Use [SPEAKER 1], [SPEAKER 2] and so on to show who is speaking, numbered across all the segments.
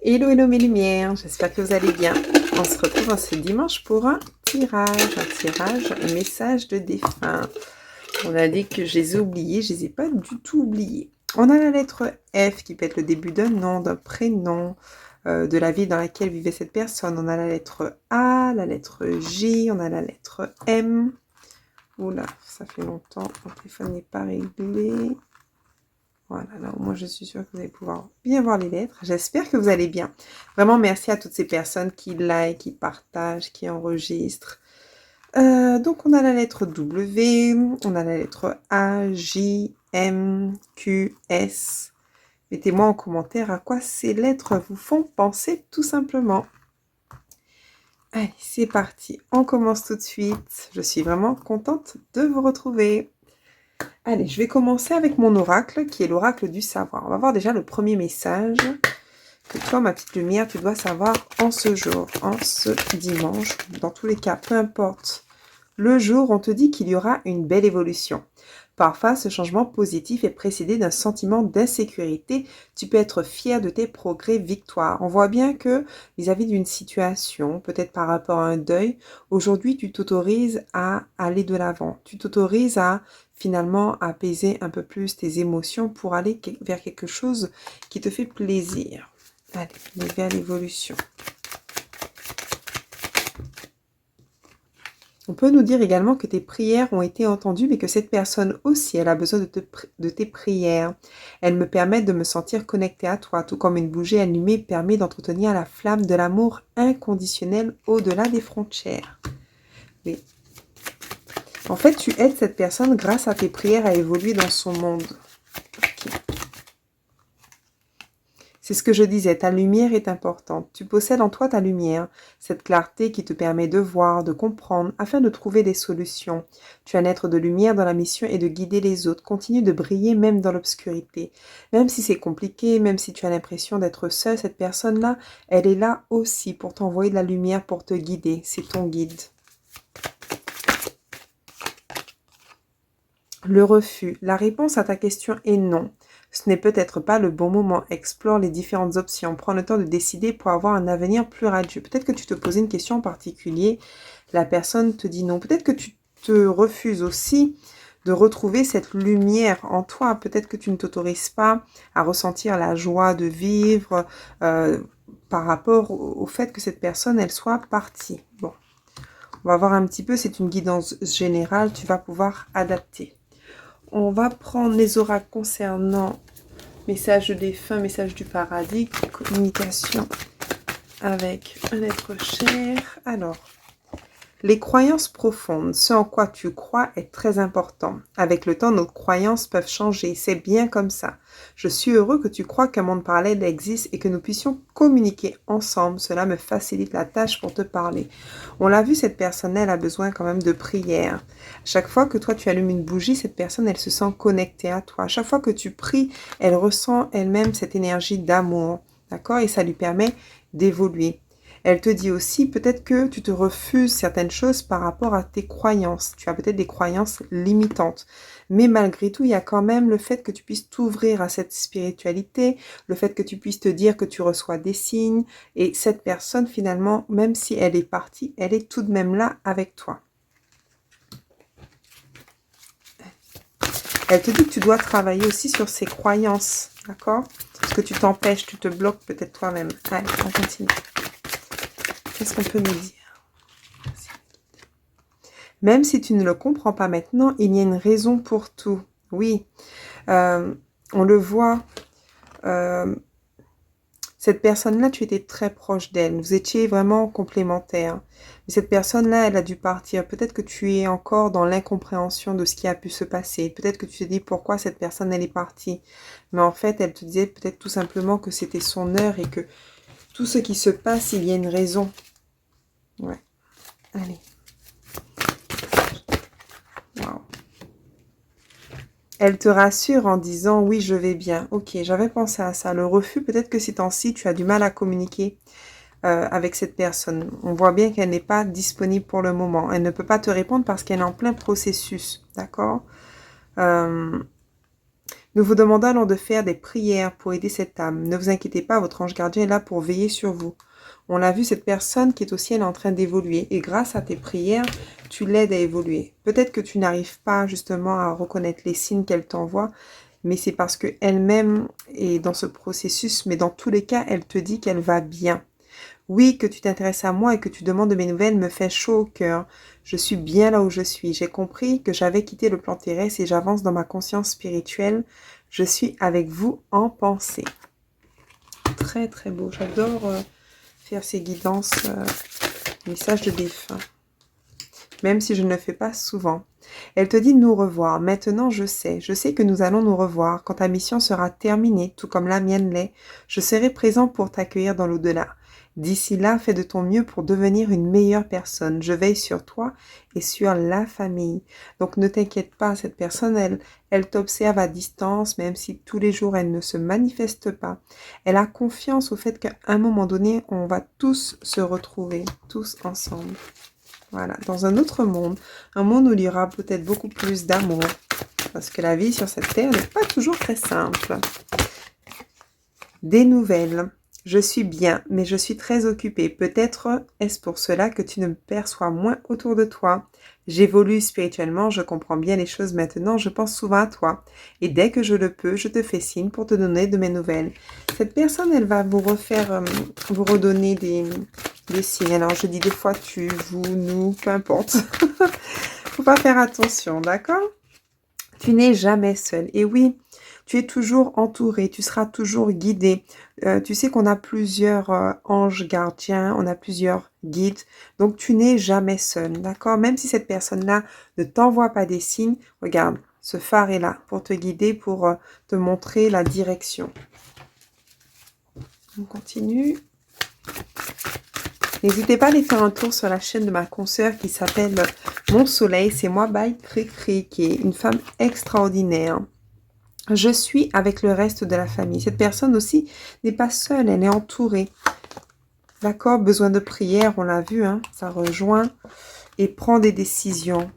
[SPEAKER 1] Hello, hello mes lumières, j'espère que vous allez bien. On se retrouve ce dimanche pour un tirage, un message de défunt. On a dit que je les ai oubliés, je les ai pas du tout oubliés. On a la lettre F qui peut être le début d'un nom, d'un prénom, de la vie dans laquelle vivait cette personne. On a la lettre A, la lettre J, on a la lettre M. Oula, ça fait longtemps, mon téléphone n'est pas réglé. Voilà, là au moins je suis sûre que vous allez pouvoir bien voir les lettres. J'espère que vous allez bien. Vraiment merci à toutes ces personnes qui like, qui partagent, qui enregistrent. Donc on a la lettre W, on a la lettre A, J, M, Q, S. Mettez-moi en commentaire à quoi ces lettres vous font penser tout simplement. Allez, c'est parti. On commence tout de suite. Je suis vraiment contente de vous retrouver. Allez, je vais commencer avec mon oracle, qui est l'oracle du savoir. On va voir déjà le premier message que toi, ma petite lumière, tu dois savoir en ce jour, en ce dimanche. Dans tous les cas, peu importe le jour, on te dit qu'il y aura une belle évolution. Parfois, ce changement positif est précédé d'un sentiment d'insécurité. Tu peux être fier de tes progrès, victoires. On voit bien que vis-à-vis d'une situation, peut-être par rapport à un deuil, aujourd'hui, tu t'autorises à aller de l'avant. Tu t'autorises à finalement apaiser un peu plus tes émotions pour aller vers quelque chose qui te fait plaisir. Allez, vers l'évolution. On peut nous dire également que tes prières ont été entendues, mais que cette personne aussi, elle a besoin de tes prières. Elles me permettent de me sentir connectée à toi, tout comme une bougie allumée permet d'entretenir la flamme de l'amour inconditionnel au-delà des frontières. Oui. En fait, tu aides cette personne grâce à tes prières à évoluer dans son monde. Okay. C'est ce que je disais, ta lumière est importante. Tu possèdes en toi ta lumière, cette clarté qui te permet de voir, de comprendre, afin de trouver des solutions. Tu es un être de lumière dont la mission est de guider les autres. Continue de briller même dans l'obscurité. Même si c'est compliqué, même si tu as l'impression d'être seule, cette personne-là, elle est là aussi pour t'envoyer de la lumière, pour te guider. C'est ton guide. Le refus. La réponse à ta question est non. Ce n'est peut-être pas le bon moment. Explore les différentes options. Prends le temps de décider pour avoir un avenir plus radieux. Peut-être que tu te posais une question en particulier. La personne te dit non. Peut-être que tu te refuses aussi de retrouver cette lumière en toi. Peut-être que tu ne t'autorises pas à ressentir la joie de vivre par rapport au fait que cette personne, elle soit partie. Bon, on va voir un petit peu. C'est une guidance générale. Tu vas pouvoir adapter. On va prendre les oracles concernant message de défunt, message du paradis, communication avec un être cher. Alors, les croyances profondes, ce en quoi tu crois est très important. Avec le temps, nos croyances peuvent changer. C'est bien comme ça. Je suis heureux que tu crois qu'un monde parallèle existe et que nous puissions communiquer ensemble. Cela me facilite la tâche pour te parler. On l'a vu, cette personne, elle a besoin quand même de prière. Chaque fois que toi, tu allumes une bougie, cette personne, elle se sent connectée à toi. Chaque fois que tu pries, elle ressent elle-même cette énergie d'amour. D'accord? Et ça lui permet d'évoluer. Elle te dit aussi peut-être que tu te refuses certaines choses par rapport à tes croyances. Tu as peut-être des croyances limitantes. Mais malgré tout, il y a quand même le fait que tu puisses t'ouvrir à cette spiritualité, le fait que tu puisses te dire que tu reçois des signes. Et cette personne, finalement, même si elle est partie, elle est tout de même là avec toi. Elle te dit que tu dois travailler aussi sur ces croyances, d'accord? Parce que tu t'empêches, tu te bloques peut-être toi-même. Allez, on continue. Qu'est-ce qu'on peut nous dire? Même si tu ne le comprends pas maintenant, il y a une raison pour tout. Oui, on le voit. Cette personne-là, tu étais très proche d'elle. Vous étiez vraiment complémentaires. Mais cette personne-là, elle a dû partir. Peut-être que tu es encore dans l'incompréhension de ce qui a pu se passer. Peut-être que tu te dis pourquoi cette personne, elle est partie. Mais en fait, elle te disait peut-être tout simplement que c'était son heure et que tout ce qui se passe, il y a une raison. Ouais. Allez. Waouh. Elle te rassure en disant « Oui, je vais bien ». Ok, j'avais pensé à ça. Le refus, peut-être que ces temps-ci, tu as du mal à communiquer avec cette personne. On voit bien qu'elle n'est pas disponible pour le moment. Elle ne peut pas te répondre parce qu'elle est en plein processus, d'accord? Nous vous demandons alors de faire des prières pour aider cette âme. Ne vous inquiétez pas, votre ange gardien est là pour veiller sur vous. On l'a vu, cette personne qui est au ciel est en train d'évoluer. Et grâce à tes prières, tu l'aides à évoluer. Peut-être que tu n'arrives pas justement à reconnaître les signes qu'elle t'envoie, mais c'est parce qu'elle-même est dans ce processus. Mais dans tous les cas, elle te dit qu'elle va bien. Oui, que tu t'intéresses à moi et que tu demandes de mes nouvelles me fait chaud au cœur. Je suis bien là où je suis. J'ai compris que j'avais quitté le plan terrestre et j'avance dans ma conscience spirituelle. Je suis avec vous en pensée. Très très beau. J'adore faire ces guidances, messages de défunt. Même si je ne le fais pas souvent. Elle te dit de nous revoir. Maintenant, je sais que nous allons nous revoir. Quand ta mission sera terminée, tout comme la mienne l'est, je serai présent pour t'accueillir dans l'au-delà. D'ici là, fais de ton mieux pour devenir une meilleure personne. Je veille sur toi et sur la famille. Donc ne t'inquiète pas, cette personne, elle t'observe à distance, même si tous les jours elle ne se manifeste pas. Elle a confiance au fait qu'à un moment donné, on va tous se retrouver, tous ensemble. Voilà, dans un autre monde, un monde où il y aura peut-être beaucoup plus d'amour. Parce que la vie sur cette terre n'est pas toujours très simple. Des nouvelles. Je suis bien, mais je suis très occupée. Peut-être est-ce pour cela que tu ne me perçois moins autour de toi. J'évolue spirituellement, je comprends bien les choses maintenant, je pense souvent à toi. Et dès que je le peux, je te fais signe pour te donner de mes nouvelles. Cette personne, elle va vous vous redonner des signes. Alors, je dis des fois tu, vous, nous, peu importe. Faut pas faire attention, d'accord? Tu n'es jamais seul. Et oui, tu es toujours entouré, tu seras toujours guidé. Tu sais qu'on a plusieurs anges gardiens, on a plusieurs guides. Donc, tu n'es jamais seul, d'accord? Même si cette personne-là ne t'envoie pas des signes, regarde, ce phare est là pour te guider, pour te montrer la direction. On continue. N'hésitez pas à aller faire un tour sur la chaîne de ma consoeur qui s'appelle Mon Soleil. C'est moi, by Cricri, qui est une femme extraordinaire. Je suis avec le reste de la famille. Cette personne aussi n'est pas seule, elle est entourée. D'accord, besoin de prière, on l'a vu, hein, ça rejoint. Et prend des décisions.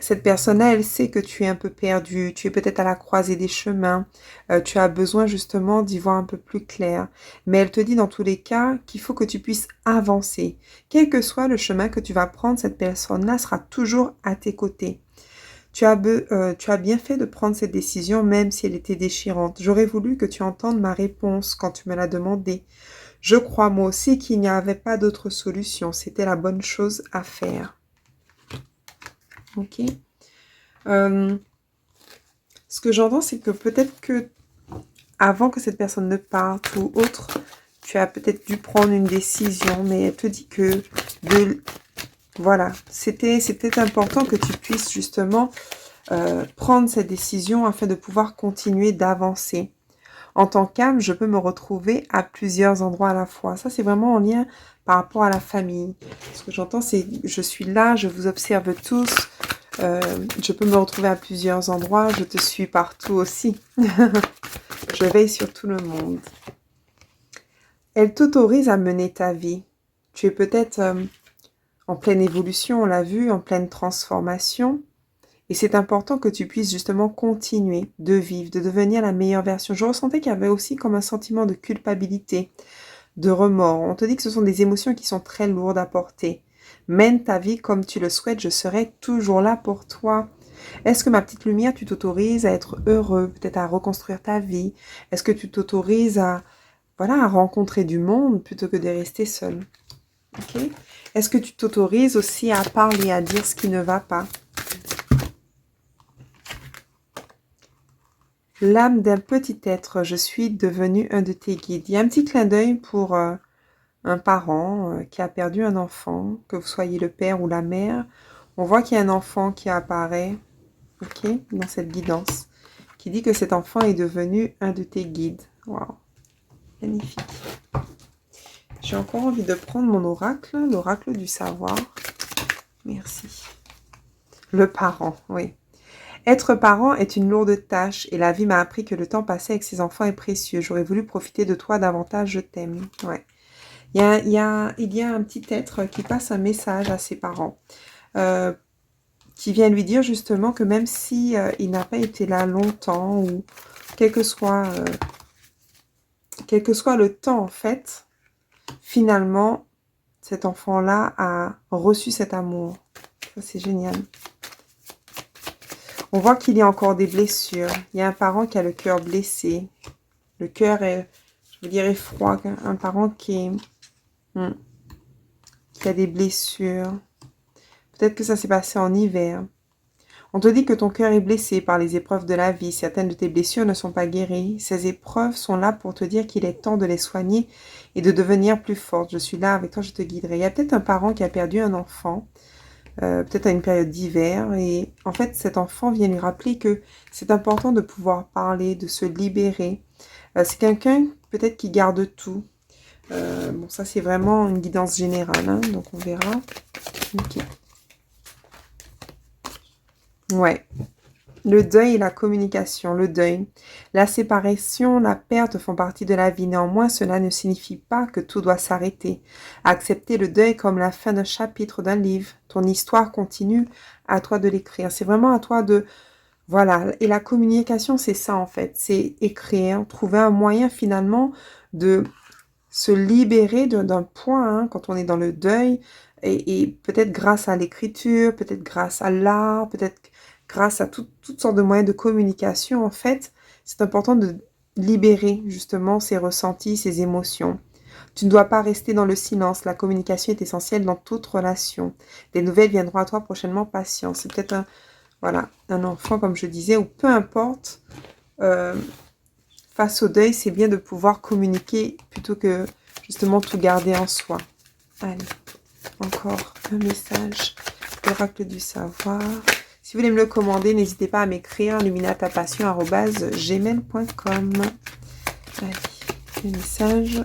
[SPEAKER 1] Cette personne-là, elle sait que tu es un peu perdu, tu es peut-être à la croisée des chemins, tu as besoin justement d'y voir un peu plus clair. Mais elle te dit dans tous les cas qu'il faut que tu puisses avancer. Quel que soit le chemin que tu vas prendre, cette personne-là sera toujours à tes côtés. Tu as bien fait de prendre cette décision, même si elle était déchirante. J'aurais voulu que tu entendes ma réponse quand tu me l'as demandé. Je crois moi aussi qu'il n'y avait pas d'autre solution. C'était la bonne chose à faire. Ok. Ce que j'entends, c'est que peut-être que avant que cette personne ne parte ou autre, tu as peut-être dû prendre une décision, mais elle te dit que voilà, c'était important que tu puisses justement prendre cette décision afin de pouvoir continuer d'avancer. En tant qu'âme, je peux me retrouver à plusieurs endroits à la fois. Ça, c'est vraiment en lien par rapport à la famille. Ce que j'entends, c'est je suis là, je vous observe tous. Je peux me retrouver à plusieurs endroits. Je te suis partout aussi. Je veille sur tout le monde. Elle t'autorise à mener ta vie. Tu es peut-être en pleine évolution, on l'a vu, en pleine transformation. Et c'est important que tu puisses justement continuer de vivre, de devenir la meilleure version. Je ressentais qu'il y avait aussi comme un sentiment de culpabilité, de remords. On te dit que ce sont des émotions qui sont très lourdes à porter. Mène ta vie comme tu le souhaites, je serai toujours là pour toi. Est-ce que ma petite lumière, tu t'autorises à être heureux, peut-être à reconstruire ta vie? Est-ce que tu t'autorises à rencontrer du monde plutôt que de rester seul? Okay. Est-ce que tu t'autorises aussi à parler, à dire ce qui ne va pas? L'âme d'un petit être, je suis devenu un de tes guides. Il y a un petit clin d'œil pour un parent qui a perdu un enfant, que vous soyez le père ou la mère. On voit qu'il y a un enfant qui apparaît, ok, dans cette guidance, qui dit que cet enfant est devenu un de tes guides. Waouh, magnifique. J'ai encore envie de prendre mon oracle, l'oracle du savoir. Merci. Le parent, oui. Être parent est une lourde tâche et la vie m'a appris que le temps passé avec ses enfants est précieux. J'aurais voulu profiter de toi davantage, je t'aime. Ouais. Il y a un petit être qui passe un message à ses parents. qui vient lui dire justement que même si il n'a pas été là longtemps, ou quel que soit le temps en fait, finalement, cet enfant-là a reçu cet amour. Ça, c'est génial. On voit qu'il y a encore des blessures. Il y a un parent qui a le cœur blessé. Le cœur est, je veux dire, est froid. Un parent qui a des blessures. Peut-être que ça s'est passé en hiver. On te dit que ton cœur est blessé par les épreuves de la vie. Certaines de tes blessures ne sont pas guéries. Ces épreuves sont là pour te dire qu'il est temps de les soigner et de devenir plus forte. Je suis là avec toi, je te guiderai. Il y a peut-être un parent qui a perdu un enfant, peut-être à une période d'hiver. Et en fait, cet enfant vient lui rappeler que c'est important de pouvoir parler, de se libérer. C'est quelqu'un peut-être qui garde tout. Bon, ça c'est vraiment une guidance générale, hein, donc on verra. Ok. Ouais. Le deuil et la communication, le deuil. La séparation, la perte font partie de la vie. Néanmoins, cela ne signifie pas que tout doit s'arrêter. Accepter le deuil comme la fin d'un chapitre d'un livre. Ton histoire continue, à toi de l'écrire. C'est vraiment à toi de... Voilà. Et la communication, c'est ça en fait. C'est écrire, trouver un moyen finalement de se libérer d'un point, hein, quand on est dans le deuil. Et peut-être grâce à l'écriture, peut-être grâce à l'art, peut-être grâce à toutes sortes de moyens de communication, en fait, c'est important de libérer justement ses ressentis, ses émotions. Tu ne dois pas rester dans le silence. La communication est essentielle dans toute relation. Des nouvelles viendront à toi prochainement, patience. C'est peut-être un enfant, comme je disais, ou peu importe. Face au deuil, c'est bien de pouvoir communiquer plutôt que justement tout garder en soi. Allez, encore un message. L'oracle du savoir. Si vous voulez me le commander, n'hésitez pas à m'écrire luminatapassion@gmail.com. Allez, le message,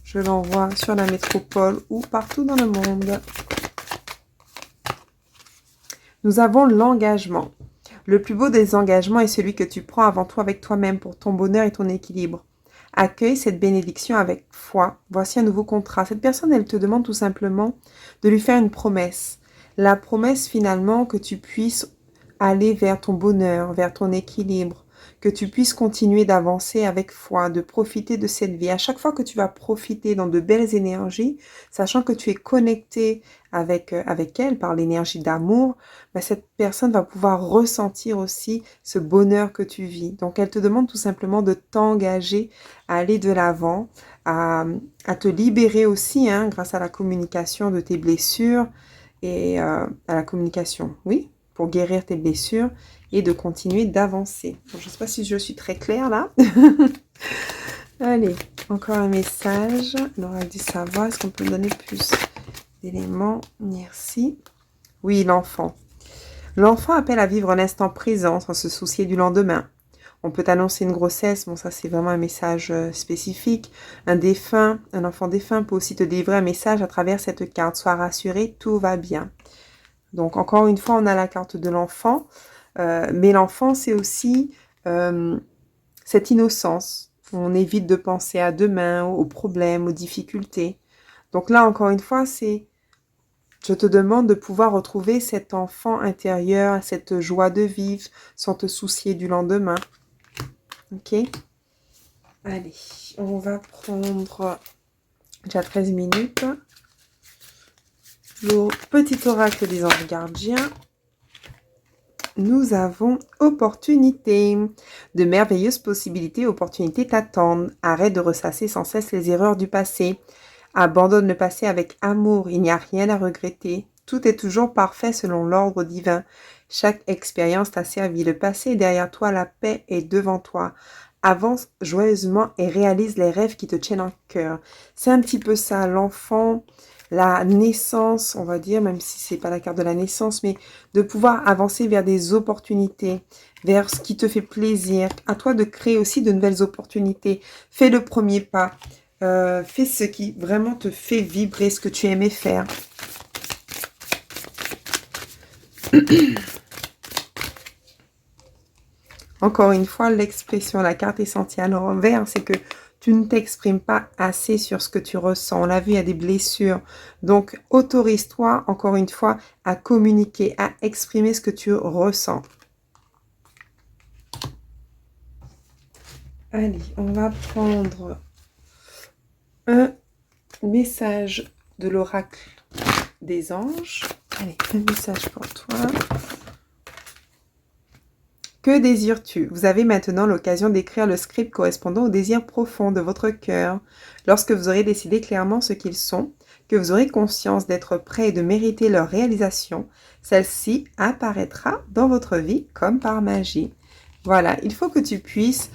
[SPEAKER 1] je l'envoie sur la métropole ou partout dans le monde. Nous avons l'engagement. Le plus beau des engagements est celui que tu prends avant tout avec toi-même pour ton bonheur et ton équilibre. Accueille cette bénédiction avec foi. Voici un nouveau contrat. Cette personne, elle te demande tout simplement de lui faire une promesse. La promesse finalement que tu puisses aller vers ton bonheur, vers ton équilibre, que tu puisses continuer d'avancer avec foi, de profiter de cette vie. À chaque fois que tu vas profiter dans de belles énergies, sachant que tu es connecté avec elle par l'énergie d'amour, bah, cette personne va pouvoir ressentir aussi ce bonheur que tu vis. Donc, elle te demande tout simplement de t'engager à aller de l'avant, à te libérer aussi, hein, grâce à la communication de tes blessures et à la communication, oui, pour guérir tes blessures et de continuer d'avancer. Je ne sais pas si je suis très claire là. Allez, encore un message. L'oracle du savoir, est-ce qu'on peut me donner plus d'éléments? Merci. Oui, l'enfant. L'enfant appelle à vivre l'instant présent sans se soucier du lendemain. On peut annoncer une grossesse, bon ça c'est vraiment un message spécifique. Un défunt, un enfant défunt peut aussi te délivrer un message à travers cette carte. Sois rassuré, tout va bien. Donc encore une fois, on a la carte de l'enfant, mais l'enfant c'est aussi cette innocence. On évite de penser à demain, aux problèmes, aux difficultés. Donc là, encore une fois, je te demande de pouvoir retrouver cet enfant intérieur, cette joie de vivre, sans te soucier du lendemain. Ok? Allez, on va prendre déjà 13 minutes. Le petit oracle des anges gardiens. Nous avons opportunité. De merveilleuses possibilités, opportunités t'attendent. Arrête de ressasser sans cesse les erreurs du passé. Abandonne le passé avec amour, il n'y a rien à regretter. Tout est toujours parfait selon l'ordre divin. Chaque expérience t'a servi. Le passé est derrière toi, la paix est devant toi. Avance joyeusement et réalise les rêves qui te tiennent en cœur. C'est un petit peu ça, l'enfant, la naissance, on va dire, même si c'est pas la carte de la naissance, mais de pouvoir avancer vers des opportunités, vers ce qui te fait plaisir. À toi de créer aussi de nouvelles opportunités. Fais le premier pas. Fais ce qui vraiment te fait vibrer, ce que tu aimais faire. Encore une fois, l'expression, la carte essentielle à l'envers, c'est que Tu ne t'exprimes pas assez sur ce que tu ressens. On l'a vu, il y a des blessures. Donc, autorise-toi, encore une fois, à communiquer, à exprimer ce que tu ressens. Allez, on va prendre un message de l'oracle des anges. Allez, un message pour toi. Que désires-tu? Vous avez maintenant l'occasion d'écrire le script correspondant aux désirs profonds de votre cœur. Lorsque vous aurez décidé clairement ce qu'ils sont, que vous aurez conscience d'être prêt et de mériter leur réalisation, celle-ci apparaîtra dans votre vie comme par magie. Voilà, il faut que tu puisses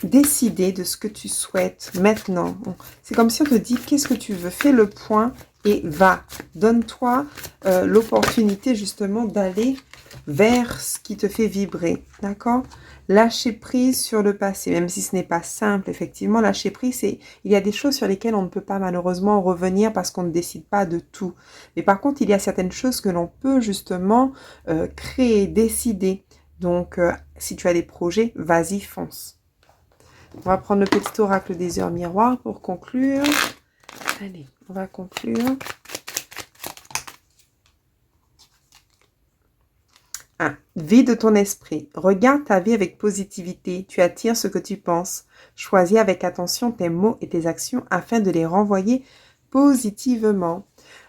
[SPEAKER 1] décider de ce que tu souhaites maintenant. C'est comme si on te dit qu'est-ce que tu veux, fais le point et va. Donne-toi l'opportunité justement d'aller vers ce qui te fait vibrer, d'accord? Lâcher prise sur le passé, même si ce n'est pas simple, effectivement, lâcher prise, il y a des choses sur lesquelles on ne peut pas malheureusement revenir parce qu'on ne décide pas de tout. Mais par contre, il y a certaines choses que l'on peut justement créer, décider. Donc, si tu as des projets, vas-y, fonce. On va prendre le petit oracle des heures miroirs pour conclure. Allez, on va conclure. Vide ton esprit. Regarde ta vie avec positivité. Tu attires ce que tu penses. Choisis avec attention tes mots et tes actions afin de les renvoyer positivement.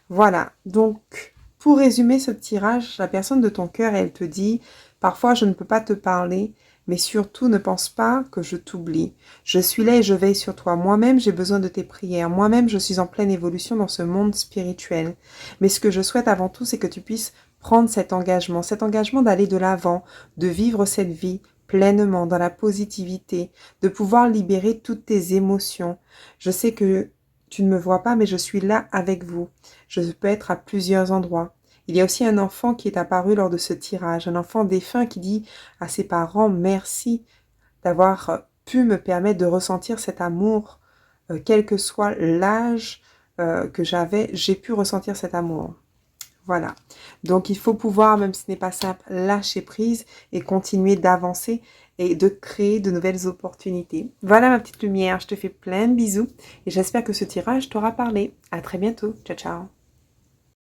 [SPEAKER 1] Voilà. Donc, pour résumer ce tirage, la personne de ton cœur, elle te dit « Parfois, je ne peux pas te parler, mais surtout, ne pense pas que je t'oublie. Je suis là et je veille sur toi. Moi-même, j'ai besoin de tes prières. Moi-même, je suis en pleine évolution dans ce monde spirituel. Mais ce que je souhaite avant tout, c'est que tu puisses prendre cet engagement d'aller de l'avant, de vivre cette vie pleinement dans la positivité, de pouvoir libérer toutes tes émotions. Je sais que tu ne me vois pas, mais je suis là avec vous. Je peux être à plusieurs endroits. Il y a aussi un enfant qui est apparu lors de ce tirage, un enfant défunt qui dit à ses parents « Merci d'avoir pu me permettre de ressentir cet amour, quel que soit l'âge que j'avais, j'ai pu ressentir cet amour. » Voilà. Donc, il faut pouvoir, même si ce n'est pas simple, lâcher prise et continuer d'avancer et de créer de nouvelles opportunités. Voilà ma petite lumière. Je te fais plein de bisous et j'espère que ce tirage t'aura parlé. À très bientôt. Ciao, ciao.